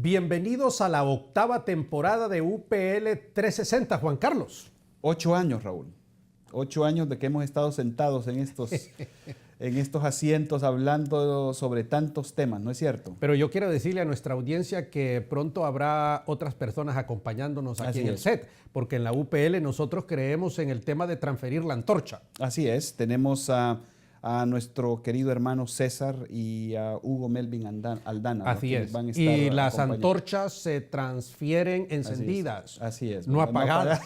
Bienvenidos a la octava temporada de UPL 360, Juan Carlos. 8 años, Raúl. 8 años de que hemos estado sentados en estos asientos hablando sobre tantos temas, ¿no es cierto? Pero yo quiero decirle a nuestra audiencia que pronto habrá otras personas acompañándonos aquí en el set, porque en la UPL nosotros creemos en el tema de transferir la antorcha. Así es, tenemos a nuestro querido hermano César y a Hugo Melvin Aldana. Así es, y las antorchas se transfieren encendidas. Así es. No apagadas.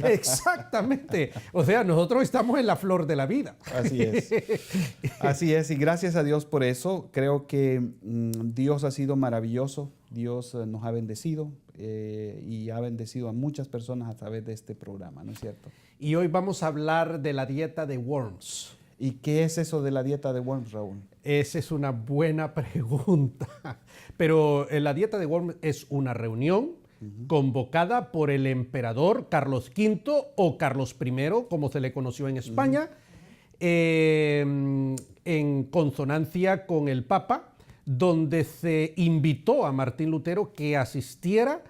Exactamente. O sea, nosotros estamos en la flor de la vida. Así es. Así es, y gracias a Dios por eso. Creo que Dios ha sido maravilloso. Dios nos ha bendecido y ha bendecido a muchas personas a través de este programa, ¿no es cierto? Y hoy vamos a hablar de la dieta de Worms. ¿Y qué es eso de la dieta de Worms, Raúl? Esa es una buena pregunta. Pero la dieta de Worms es una reunión convocada por el emperador Carlos V o Carlos I, como se le conoció en España, en consonancia con el Papa, donde se invitó a Martín Lutero que asistiera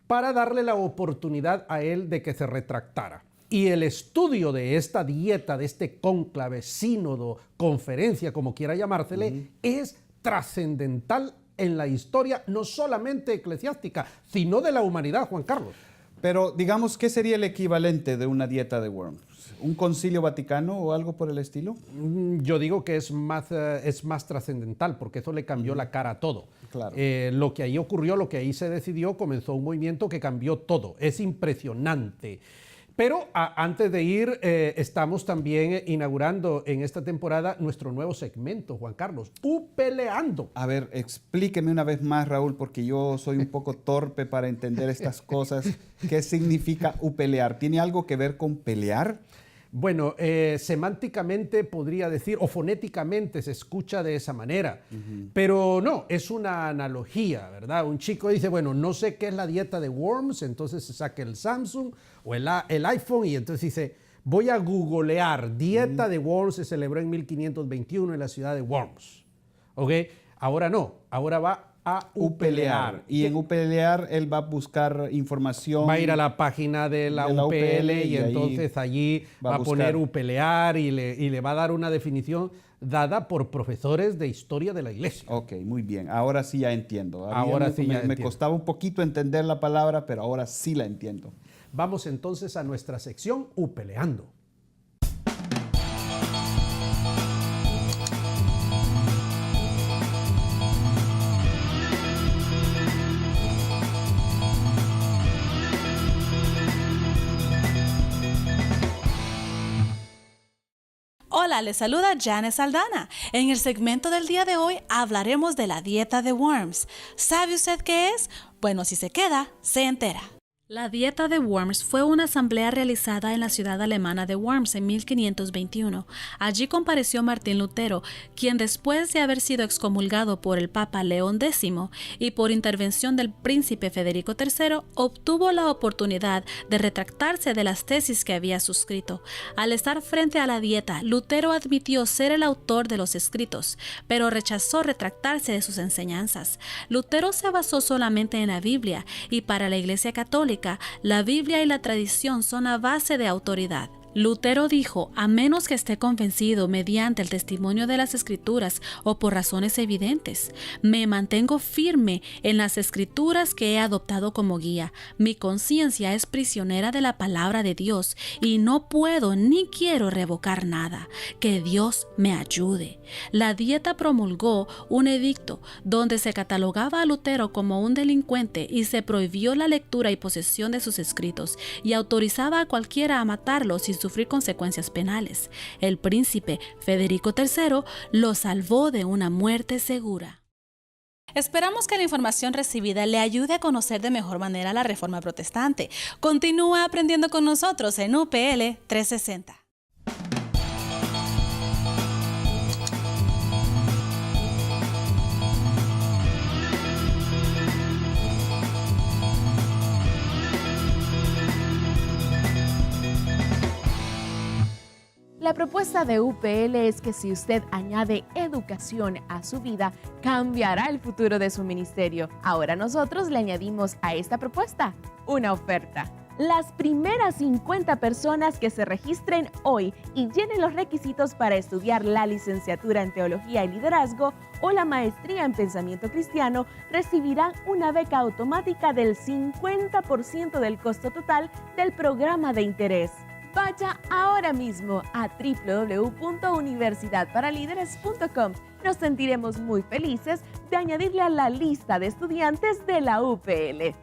para darle la oportunidad a él de que se retractara. Y el estudio de esta dieta, de este cónclave, sínodo, conferencia, como quiera llamársele, es trascendental en la historia, no solamente eclesiástica, sino de la humanidad, Juan Carlos. Pero digamos, ¿qué sería el equivalente de una dieta de Worms? ¿Un concilio vaticano o algo por el estilo? Yo digo que es más trascendental, porque eso le cambió la cara a todo. Claro. Lo que ahí ocurrió, lo que ahí se decidió, comenzó un movimiento que cambió todo. Es impresionante. Pero antes de ir, estamos también inaugurando en esta temporada nuestro nuevo segmento, Juan Carlos, UPLeando. A ver, explíqueme una vez más, Raúl, porque yo soy un poco torpe para entender estas cosas. ¿Qué significa upelear? ¿Tiene algo que ver con pelear? Bueno, semánticamente podría decir, o fonéticamente se escucha de esa manera, pero no, es una analogía, ¿verdad? Un chico dice, bueno, no sé qué es la dieta de Worms, entonces se saca el Samsung o el iPhone y entonces dice, voy a googlear, dieta de Worms se celebró en 1521 en la ciudad de Worms, ¿ok? Ahora no, ahora va a upelear. Y en upelear él va a buscar información. Va a ir a la página de la UPL y entonces allí va a poner upelear y le va a dar una definición dada por profesores de historia de la iglesia. Ok, muy bien. Ahora sí ya entiendo. Me costaba un poquito entender la palabra, pero ahora sí la entiendo. Vamos entonces a nuestra sección Upeleando. Hola, les saluda Janice Aldana. En el segmento del día de hoy hablaremos de la dieta de Worms. ¿Sabe usted qué es? Bueno, si se queda, se entera. La dieta de Worms fue una asamblea realizada en la ciudad alemana de Worms en 1521. Allí compareció Martín Lutero, quien después de haber sido excomulgado por el Papa León X y por intervención del príncipe Federico III, obtuvo la oportunidad de retractarse de las tesis que había suscrito. Al estar frente a la dieta, Lutero admitió ser el autor de los escritos, pero rechazó retractarse de sus enseñanzas. Lutero se basó solamente en la Biblia y para la Iglesia Católica, la Biblia y la tradición son a base de autoridad. Lutero dijo, a menos que esté convencido mediante el testimonio de las Escrituras o por razones evidentes, me mantengo firme en las Escrituras que he adoptado como guía. Mi conciencia es prisionera de la palabra de Dios y no puedo ni quiero revocar nada. Que Dios me ayude. La dieta promulgó un edicto donde se catalogaba a Lutero como un delincuente y se prohibió la lectura y posesión de sus escritos y autorizaba a cualquiera a matarlo sin sufrir consecuencias penales. El príncipe Federico III lo salvó de una muerte segura. Esperamos que la información recibida le ayude a conocer de mejor manera la Reforma Protestante. Continúa aprendiendo con nosotros en UPL 360. La propuesta de UPL es que si usted añade educación a su vida, cambiará el futuro de su ministerio. Ahora nosotros le añadimos a esta propuesta una oferta. Las primeras 50 personas que se registren hoy y llenen los requisitos para estudiar la licenciatura en Teología y Liderazgo o la maestría en Pensamiento Cristiano recibirán una beca automática del 50% del costo total del programa de interés. Vaya ahora mismo a www.universidadparalíderes.com. Nos sentiremos muy felices de añadirle a la lista de estudiantes de la UPL.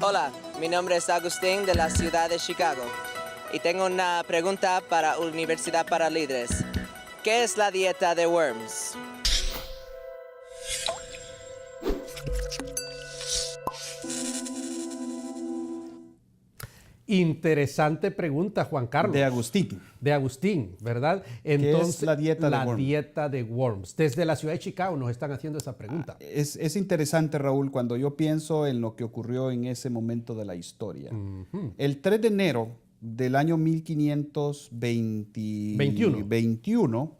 Hola, mi nombre es Agustín de la ciudad de Chicago y tengo una pregunta para Universidad para Líderes. ¿Qué es la dieta de Worms? Interesante pregunta, Juan Carlos. De Agustín. De Agustín, ¿verdad? Entonces, ¿qué es la dieta de Worms? Dieta de Worms. Desde la ciudad de Chicago nos están haciendo esa pregunta. Es interesante, Raúl, cuando yo pienso en lo que ocurrió en ese momento de la historia. El 3 de enero del año 1521,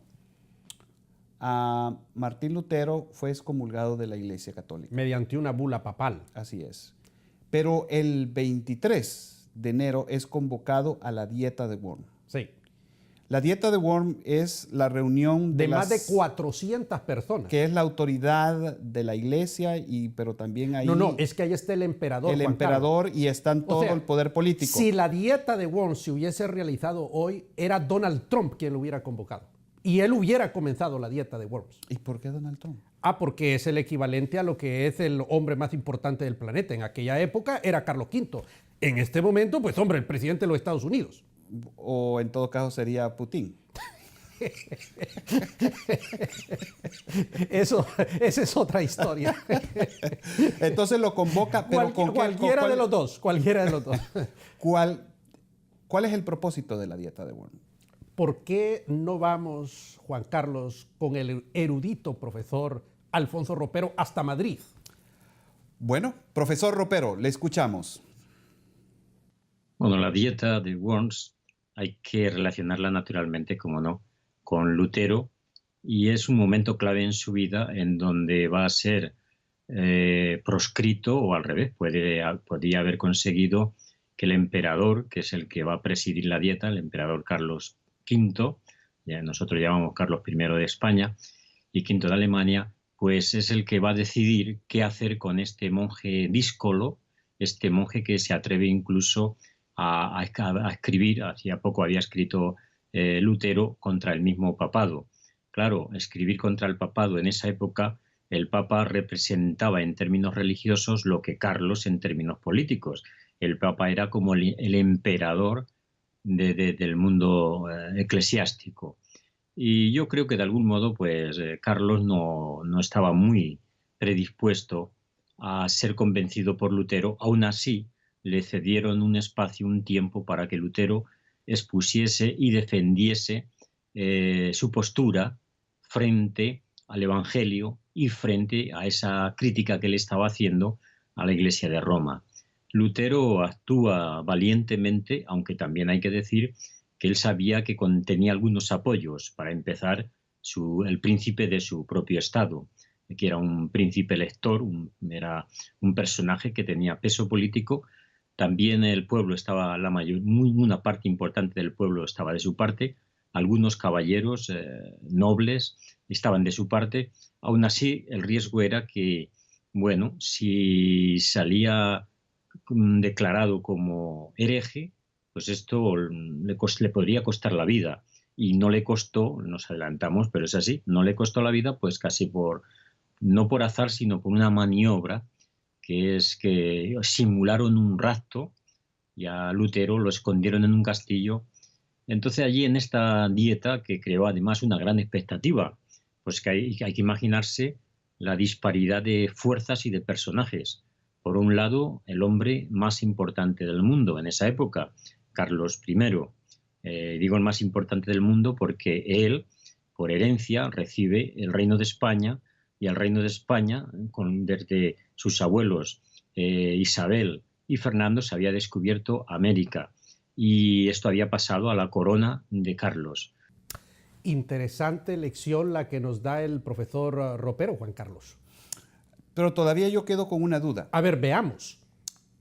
Martín Lutero fue excomulgado de la Iglesia Católica. Mediante una bula papal. Así es. Pero el 23 de enero es convocado a la dieta de Worms. Sí. La dieta de Worms es la reunión de más de 400 personas. Que es la autoridad de la iglesia, pero también ahí... No, es que ahí está el emperador. El emperador y están todo el poder político. Si la dieta de Worms se hubiese realizado hoy, era Donald Trump quien lo hubiera convocado. Y él hubiera comenzado la dieta de Worms. ¿Y por qué Donald Trump? Porque es el equivalente a lo que es el hombre más importante del planeta. En aquella época era Carlos V. En este momento, pues hombre, el presidente de los Estados Unidos. O en todo caso sería Putin. Esa es otra historia. Entonces lo convoca, pero cualquiera de los dos. ¿Cuál es el propósito de la dieta de Worms? ¿Por qué no vamos, Juan Carlos, con el erudito profesor Alfonso Ropero hasta Madrid? Bueno, profesor Ropero, le escuchamos. Bueno, la dieta de Worms hay que relacionarla naturalmente, como no, con Lutero, y es un momento clave en su vida en donde va a ser proscrito, o al revés, podría haber conseguido que el emperador, que es el que va a presidir la dieta, el emperador Carlos V, ya nosotros llamamos Carlos I de España, y V de Alemania, pues es el que va a decidir qué hacer con este monje díscolo, este monje que se atreve incluso a escribir, hacía poco había escrito Lutero contra el mismo papado. Claro, escribir contra el papado en esa época, el papa representaba en términos religiosos lo que Carlos en términos políticos. El papa era como el emperador del mundo eclesiástico. Y yo creo que de algún modo pues Carlos no estaba muy predispuesto a ser convencido por Lutero. Aún así le cedieron un espacio, un tiempo para que Lutero expusiese y defendiese su postura frente al Evangelio y frente a esa crítica que le estaba haciendo a la Iglesia de Roma. Lutero actúa valientemente, aunque también hay que decir que él sabía que tenía algunos apoyos. Para empezar, el príncipe de su propio estado, que era un príncipe elector, era un personaje que tenía peso político. También el pueblo estaba, una parte importante del pueblo estaba de su parte. Algunos caballeros nobles estaban de su parte. Aún así, el riesgo era que, bueno, si salía declarado como hereje, pues esto le podría costar la vida. Y no le costó, nos adelantamos, pero es así, no le costó la vida, pues casi no por azar, sino por una maniobra, que es que simularon un rapto y a Lutero lo escondieron en un castillo. Entonces allí en esta dieta, que creó además una gran expectativa, pues que hay que imaginarse la disparidad de fuerzas y de personajes. Por un lado, el hombre más importante del mundo en esa época, Carlos I. Digo el más importante del mundo porque él, por herencia, recibe el reino de España y al Reino de España, desde sus abuelos Isabel y Fernando, se había descubierto América, y esto había pasado a la corona de Carlos. Interesante lección la que nos da el profesor Ropero, Juan Carlos. Pero todavía yo quedo con una duda. A ver, veamos.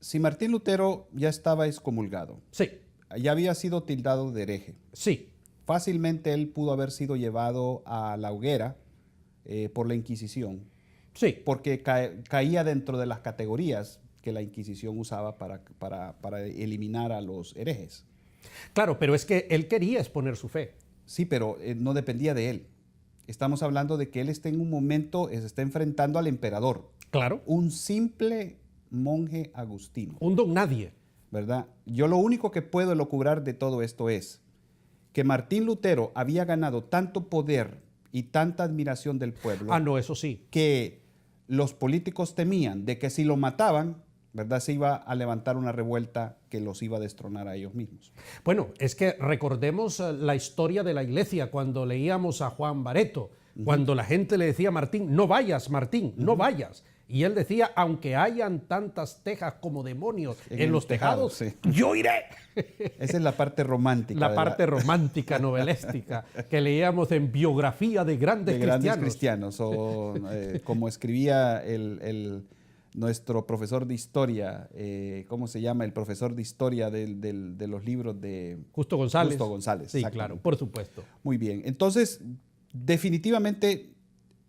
Si Martín Lutero ya estaba excomulgado, Sí, ya había sido tildado de hereje, sí, fácilmente él pudo haber sido llevado a la hoguera por la Inquisición, sí. porque caía dentro de las categorías que la Inquisición usaba para eliminar a los herejes. Claro, pero es que él quería exponer su fe. Sí, pero no dependía de él. Estamos hablando de que él está en un momento, se está enfrentando al emperador. Claro. Un simple monje agustino, Un don nadie. ¿verdad? Yo lo único que puedo elucubrar de todo esto es que Martín Lutero había ganado tanto poder y tanta admiración del pueblo Ah, no, eso sí. que los políticos temían de que si lo mataban, ¿verdad?, se iba a levantar una revuelta que los iba a destronar a ellos mismos. Bueno, es que recordemos la historia de la iglesia cuando leíamos a Juan Bareto, cuando la gente le decía a Martín, no vayas, Martín, no vayas. Y él decía, aunque hayan tantas tejas como demonios en los tejados, sí. yo iré. Esa es la parte romántica. La de parte romántica, novelística, que leíamos en biografía de grandes cristianos. O como escribía nuestro profesor de historia, ¿cómo se llama? El profesor de historia de los libros de Justo González. Justo González. Sí, exactamente. claro, por supuesto. Muy bien. Entonces, definitivamente,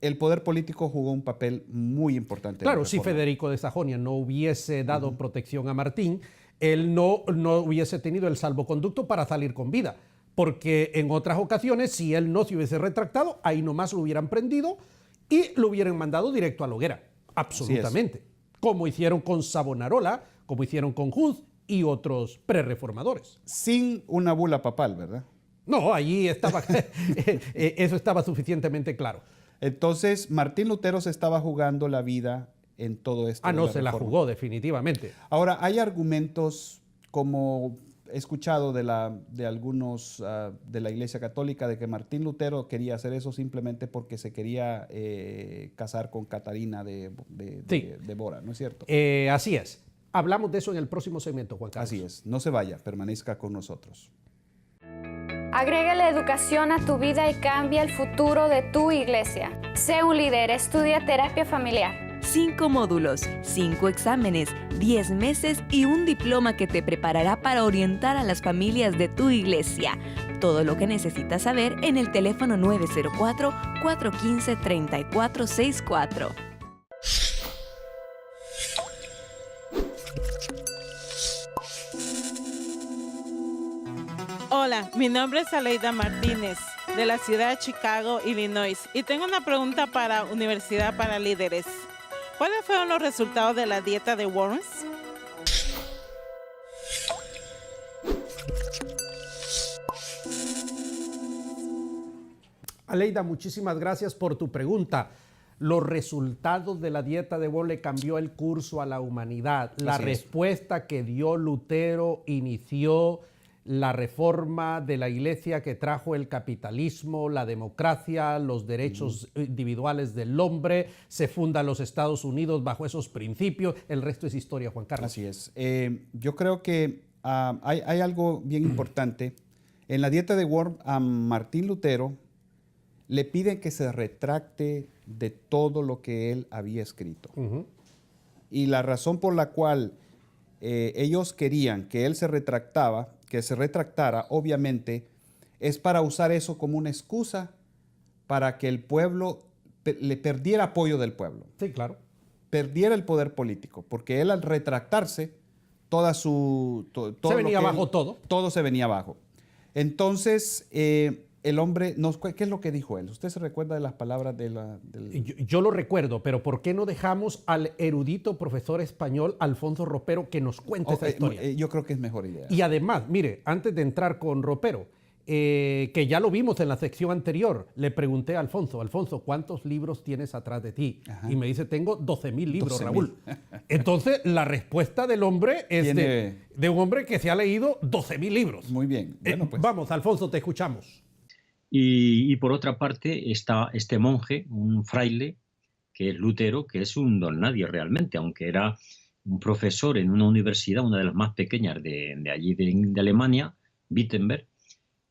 el poder político jugó un papel muy importante. en la Claro, si reforma. Federico de Sajonia no hubiese dado protección a Martín, él no hubiese tenido el salvoconducto para salir con vida. Porque en otras ocasiones, si él no se hubiese retractado, ahí nomás lo hubieran prendido y lo hubieran mandado directo a la hoguera. Absolutamente. Como hicieron con Savonarola, como hicieron con Hus y otros prerreformadores. Sin una bula papal, ¿verdad? No, allí estaba, eso estaba suficientemente claro. Entonces, Martín Lutero se estaba jugando la vida en todo esto. Ah, de no, la se la reforma. jugó definitivamente. Ahora, hay argumentos, como he escuchado de algunos de la Iglesia Católica, de que Martín Lutero quería hacer eso simplemente porque se quería casar con Catarina de Bora, ¿no es cierto? Así es. Hablamos de eso en el próximo segmento, Juan Carlos. Así es. No se vaya, permanezca con nosotros. Agrega la educación a tu vida y cambia el futuro de tu iglesia. Sé un líder, estudia terapia familiar. 5 módulos, 5 exámenes, 10 meses y un diploma que te preparará para orientar a las familias de tu iglesia. Todo lo que necesitas saber en el teléfono 904-415-3464. Hola, mi nombre es Aleida Martínez, de la ciudad de Chicago, Illinois, y tengo una pregunta para Universidad para Líderes. ¿Cuáles fueron los resultados de la dieta de Worms? Aleida, muchísimas gracias por tu pregunta. Los resultados de la dieta de Worms le cambió el curso a la humanidad. La respuesta que dio Lutero inició la reforma de la Iglesia que trajo el capitalismo, la democracia, los derechos individuales del hombre. Se fundan los Estados Unidos bajo esos principios. El resto es historia, Juan Carlos. Así es. Yo creo que hay algo bien importante. En la dieta de Worms, a Martín Lutero le piden que se retracte de todo lo que él había escrito. Y la razón por la cual ellos querían que él se retractara, obviamente, es para usar eso como una excusa para que el pueblo le perdiera apoyo del pueblo. Sí, claro. Perdiera el poder político, porque él al retractarse, se venía abajo todo. Todo se venía abajo. Entonces, el hombre, ¿qué es lo que dijo él? ¿Usted se recuerda de las palabras del... Yo lo recuerdo, pero ¿por qué no dejamos al erudito profesor español Alfonso Ropero que nos cuente esa historia? Yo creo que es mejor idea. Y además, mire, antes de entrar con Ropero, que ya lo vimos en la sección anterior, le pregunté a Alfonso, ¿cuántos libros tienes atrás de ti? Ajá. Y me dice, tengo 12.000 libros, 12.000. Raúl. Entonces, la respuesta del hombre es de un hombre que se ha leído 12.000 libros. Muy bien. Bueno, pues. Vamos, Alfonso, te escuchamos. Y por otra parte está este monje, un fraile, que es Lutero, que es un don nadie realmente, aunque era un profesor en una universidad, una de las más pequeñas de allí de Alemania, Wittenberg,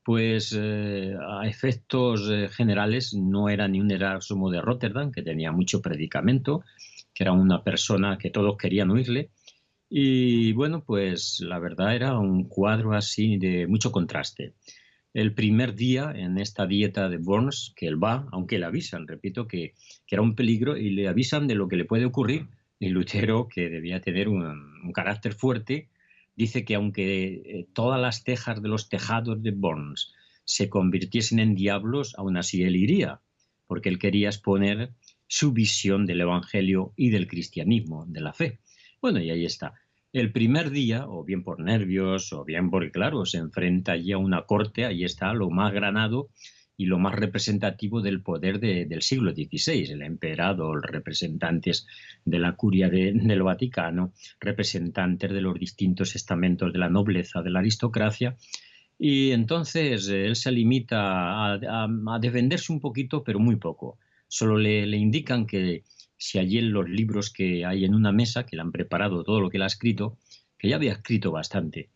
pues a efectos generales no era ni un Erasmo de Rotterdam, que tenía mucho predicamento, que era una persona que todos querían oírle. Y bueno, pues la verdad era un cuadro así de mucho contraste. El primer día en esta dieta de Worms, que él va, aunque le avisan, repito, que era un peligro y le avisan de lo que le puede ocurrir, y Lutero, que debía tener un carácter fuerte, dice que aunque todas las tejas de los tejados de Worms se convirtiesen en diablos, aún así él iría, porque él quería exponer su visión del Evangelio y del cristianismo, de la fe. Bueno, y ahí está. El primer día, o bien por nervios, o bien porque, claro, se enfrenta allí a una corte, ahí está lo más granado y lo más representativo del poder del siglo XVI, el emperador, representantes de la curia del Vaticano, representantes de los distintos estamentos de la nobleza, de la aristocracia, y entonces él se limita a defenderse un poquito, pero muy poco. Solo le indican que si allí en los libros que hay en una mesa, que le han preparado todo lo que él ha escrito, que ya había escrito bastante,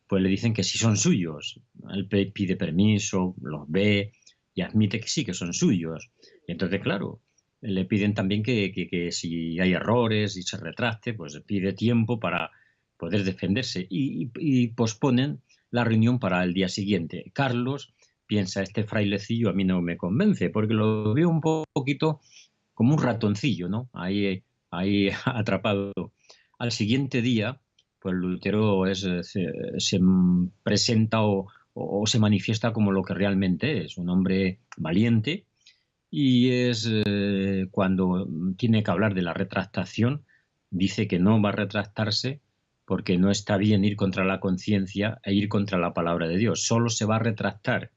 pues le dicen que si son suyos. Él pide permiso, los ve y admite que sí, que son suyos. Y entonces, claro, le piden también que si hay errores y se retracte, pues pide tiempo para poder defenderse y posponen la reunión para el día siguiente. Carlos piensa, este frailecillo a mí no me convence, porque lo veo un poquito como un ratoncillo, ¿no? Ahí atrapado. Al siguiente día, pues Lutero se presenta o se manifiesta como lo que realmente es, un hombre valiente, y es cuando tiene que hablar de la retractación, dice que no va a retractarse porque no está bien ir contra la conciencia e ir contra la palabra de Dios. Solo se va a retractar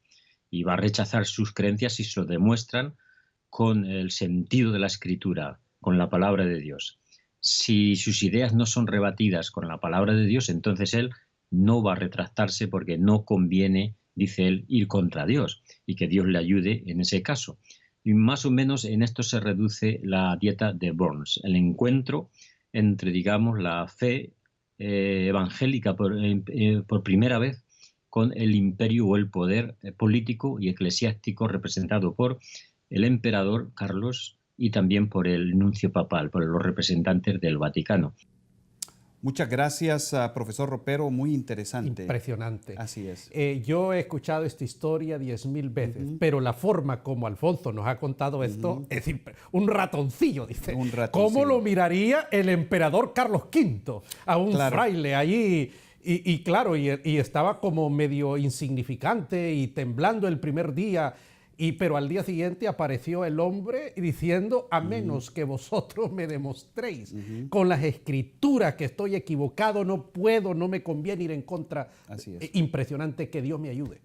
y va a rechazar sus creencias si se lo demuestran con el sentido de la Escritura, con la palabra de Dios. Si sus ideas no son rebatidas con la palabra de Dios, entonces él no va a retractarse porque no conviene, dice él, ir contra Dios y que Dios le ayude en ese caso. Y más o menos en esto se reduce la dieta de Worms, el encuentro entre, digamos, la fe evangélica por primera vez con el imperio o el poder político y eclesiástico representado por el emperador Carlos y también por el nuncio papal, por los representantes del Vaticano. Muchas gracias, profesor Ropero, muy interesante. Impresionante. Así es. Yo he escuchado esta historia 10,000 veces, pero la forma como Alfonso nos ha contado esto es un ratoncillo, dice. Un ratoncillo. ¿Cómo lo miraría el emperador Carlos V a un fraile allí? Y claro, y estaba como medio insignificante y temblando el primer día. Pero al día siguiente apareció el hombre diciendo, a menos que vosotros me demostréis con las escrituras que estoy equivocado, no puedo, no me conviene ir en contra. Así es. Impresionante, que Dios me ayude.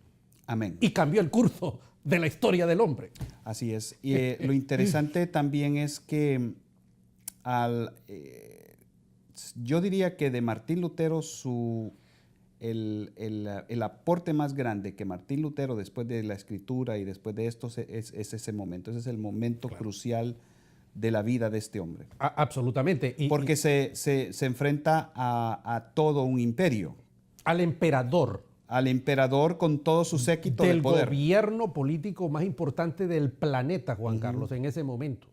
Amén. Y cambió el curso de la historia del hombre. Así es. Y lo interesante también es que yo diría que de Martín Lutero el aporte más grande que Martín Lutero, después de la escritura y después de esto, es ese momento. Ese es el momento crucial de la vida de este hombre. Absolutamente. Porque se enfrenta a todo un imperio. Al emperador. Al emperador con todo su séquito de poder. Del gobierno político más importante del planeta, Juan Carlos, en ese momento.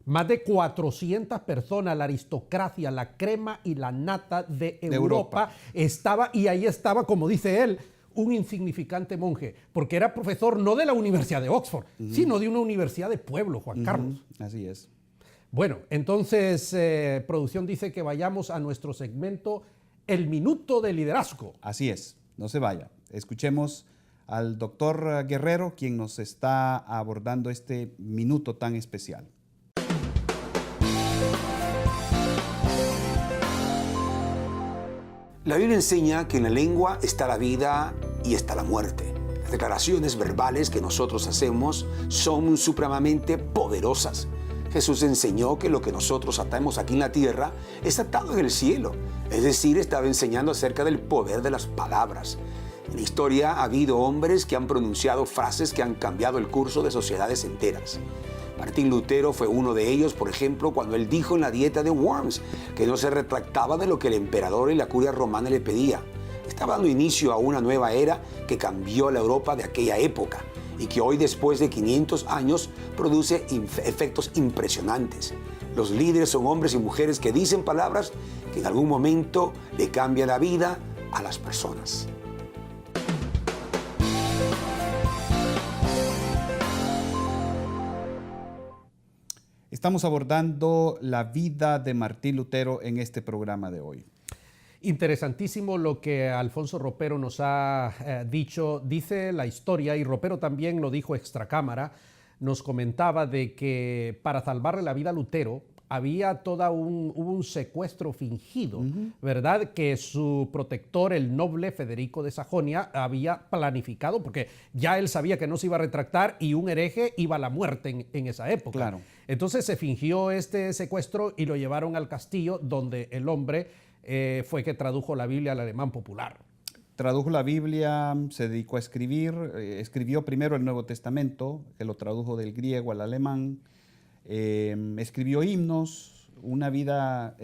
Más de 400 personas, la aristocracia, la crema y la nata de Europa estaba, y ahí estaba, como dice él, un insignificante monje, porque era profesor no de la Universidad de Oxford, sino de una universidad de pueblo, Juan Carlos. Así es. Bueno, entonces, producción dice que vayamos a nuestro segmento El Minuto de Liderazgo. Así es, no se vaya. Escuchemos al doctor Guerrero, quien nos está abordando este minuto tan especial. La Biblia enseña que en la lengua está la vida y está la muerte. Las declaraciones verbales que nosotros hacemos son supremamente poderosas. Jesús enseñó que lo que nosotros atamos aquí en la tierra es atado en el cielo. Es decir, estaba enseñando acerca del poder de las palabras. En la historia ha habido hombres que han pronunciado frases que han cambiado el curso de sociedades enteras. Martín Lutero fue uno de ellos, por ejemplo, cuando él dijo en la dieta de Worms que no se retractaba de lo que el emperador y la curia romana le pedía. Estaba dando inicio a una nueva era que cambió la Europa de aquella época y que hoy, después de 500 años, produce efectos impresionantes. Los líderes son hombres y mujeres que dicen palabras que en algún momento le cambian la vida a las personas. Estamos abordando la vida de Martín Lutero en este programa de hoy. Interesantísimo lo que Alfonso Ropero nos ha dicho. Dice la historia, y Ropero también lo dijo extracámara, nos comentaba de que para salvarle la vida a Lutero había hubo un secuestro fingido, ¿verdad? Que su protector, el noble Federico de Sajonia, había planificado, porque ya él sabía que no se iba a retractar y un hereje iba a la muerte en esa época. Claro. Entonces se fingió este secuestro y lo llevaron al castillo, donde el hombre fue que tradujo la Biblia al alemán popular. Tradujo la Biblia, se dedicó a escribir, escribió primero el Nuevo Testamento, que lo tradujo del griego al alemán, escribió himnos, una vida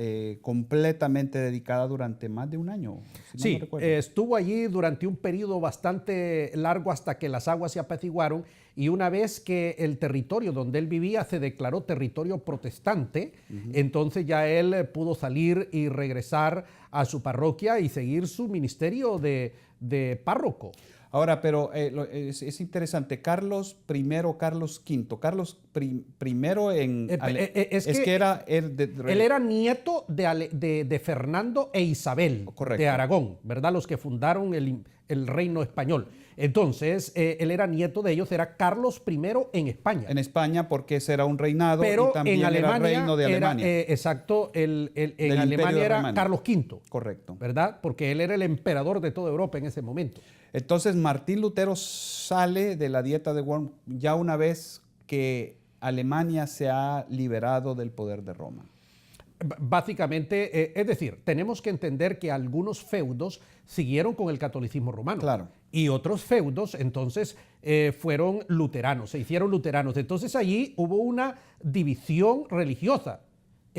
completamente dedicada durante más de un año. Si no me recuerdo. Estuvo allí durante un periodo bastante largo hasta que las aguas se apaciguaron, y una vez que el territorio donde él vivía se declaró territorio protestante, entonces ya él pudo salir y regresar a su parroquia y seguir su ministerio de párroco. Ahora, pero es interesante, Carlos I o Carlos V. Carlos I él era nieto de Fernando e Isabel. Correcto. De Aragón, ¿verdad? Los que fundaron el reino español. Entonces, él era nieto de ellos, era Carlos I en España. En España, porque ese era un reinado, pero y también en Alemania era reino de Alemania. Exacto, en Alemania era Carlos V. Correcto. ¿Verdad? Porque él era el emperador de toda Europa en ese momento. Entonces, Martín Lutero sale de la dieta de Worms ya una vez que Alemania se ha liberado del poder de Roma. Básicamente, es decir, tenemos que entender que algunos feudos siguieron con el catolicismo romano. Claro. Y otros feudos, entonces, fueron luteranos, se hicieron luteranos. Entonces, allí hubo una división religiosa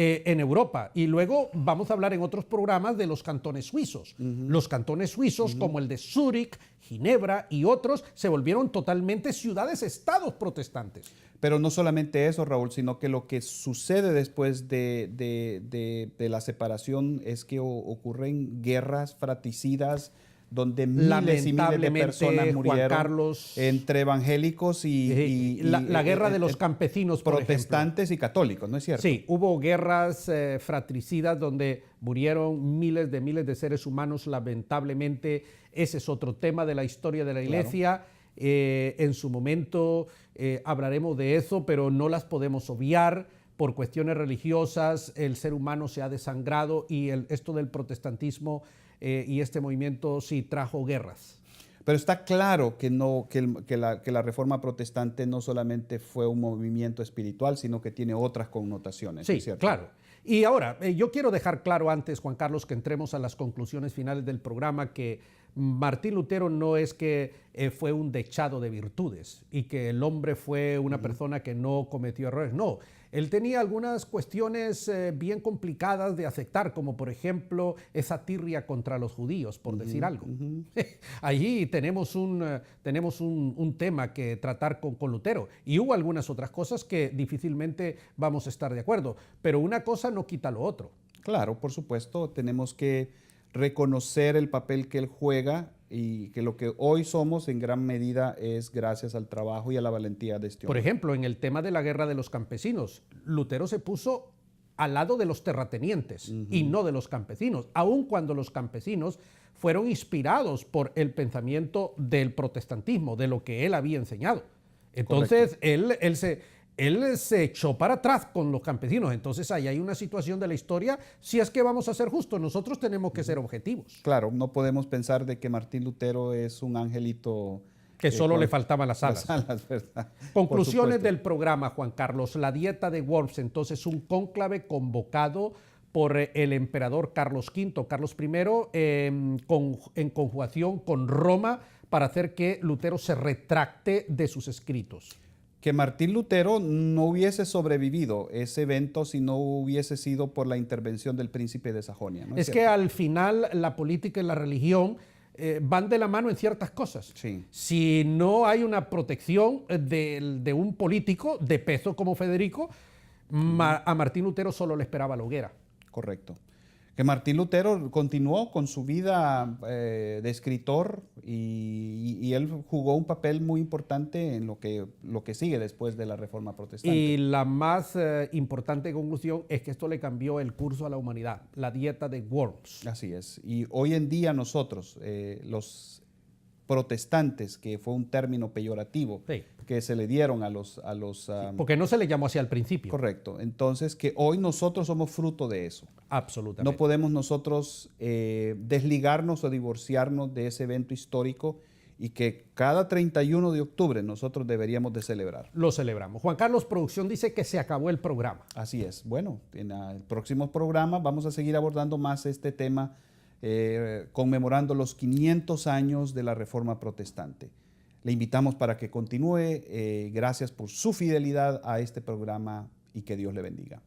en Europa. Y luego vamos a hablar en otros programas de los cantones suizos. Los cantones suizos, como el de Zúrich, Ginebra y otros, se volvieron totalmente ciudades-estados protestantes. Pero no solamente eso, Raúl, sino que lo que sucede después de la separación es que ocurren guerras fratricidas donde miles y miles de personas murieron, Juan Carlos, entre evangélicos y la guerra de los campesinos, por protestantes ejemplo. Y católicos, ¿no es cierto? Sí, hubo guerras fratricidas donde murieron miles de seres humanos, lamentablemente. Ese es otro tema de la historia de la Iglesia. Claro. En su momento hablaremos de eso, pero no las podemos obviar. Por cuestiones religiosas, el ser humano se ha desangrado, y esto del protestantismo y este movimiento sí trajo guerras. Pero está claro que la reforma protestante no solamente fue un movimiento espiritual, sino que tiene otras connotaciones. Sí, ¿cierto? Claro. Y ahora, yo quiero dejar claro antes, Juan Carlos, que entremos a las conclusiones finales del programa, que Martín Lutero no es que fue un dechado de virtudes y que el hombre fue una persona que no cometió errores. No, él tenía algunas cuestiones bien complicadas de aceptar, como por ejemplo esa tirria contra los judíos, por decir algo. Allí tenemos un tema que tratar con Lutero, y hubo algunas otras cosas que difícilmente vamos a estar de acuerdo, pero una cosa no quita lo otro. Claro, por supuesto, tenemos que reconocer el papel que él juega, y que lo que hoy somos en gran medida es gracias al trabajo y a la valentía de este hombre. Por ejemplo, en el tema de la guerra de los campesinos, Lutero se puso al lado de los terratenientes y no de los campesinos, aun cuando los campesinos fueron inspirados por el pensamiento del protestantismo, de lo que él había enseñado. Entonces, él se echó para atrás con los campesinos. Entonces, ahí hay una situación de la historia. Si es que vamos a ser justos, nosotros tenemos que ser objetivos. Claro, no podemos pensar de que Martín Lutero es un angelito que solo le faltaban las alas. ¿Verdad? Conclusiones del programa, Juan Carlos. La dieta de Worms, entonces, un cónclave convocado por el emperador Carlos V, Carlos I, en conjugación con Roma, para hacer que Lutero se retracte de sus escritos. Que Martín Lutero no hubiese sobrevivido ese evento si no hubiese sido por la intervención del príncipe de Sajonia, ¿no es que al final la política y la religión van de la mano en ciertas cosas. Sí. Si no hay una protección de un político de peso como Federico, a Martín Lutero solo le esperaba la hoguera. Correcto. Que Martín Lutero continuó con su vida de escritor y él jugó un papel muy importante en lo que sigue después de la Reforma Protestante. Y la más importante conclusión es que esto le cambió el curso a la humanidad, la dieta de Worms. Así es. Y hoy en día nosotros, los protestantes, que fue un término peyorativo Sí. que se le dieron a los Porque no se le llamó así al principio. correcto. Entonces, que hoy nosotros somos fruto de eso. Absolutamente. No podemos nosotros desligarnos o divorciarnos de ese evento histórico y que cada 31 de octubre nosotros deberíamos de celebrar. Lo celebramos. Juan Carlos, producción dice que se acabó el programa. Así es. Bueno, en el próximo programa vamos a seguir abordando más este tema, conmemorando los 500 años de la Reforma Protestante. Le invitamos para que continúe. Gracias por su fidelidad a este programa y que Dios le bendiga.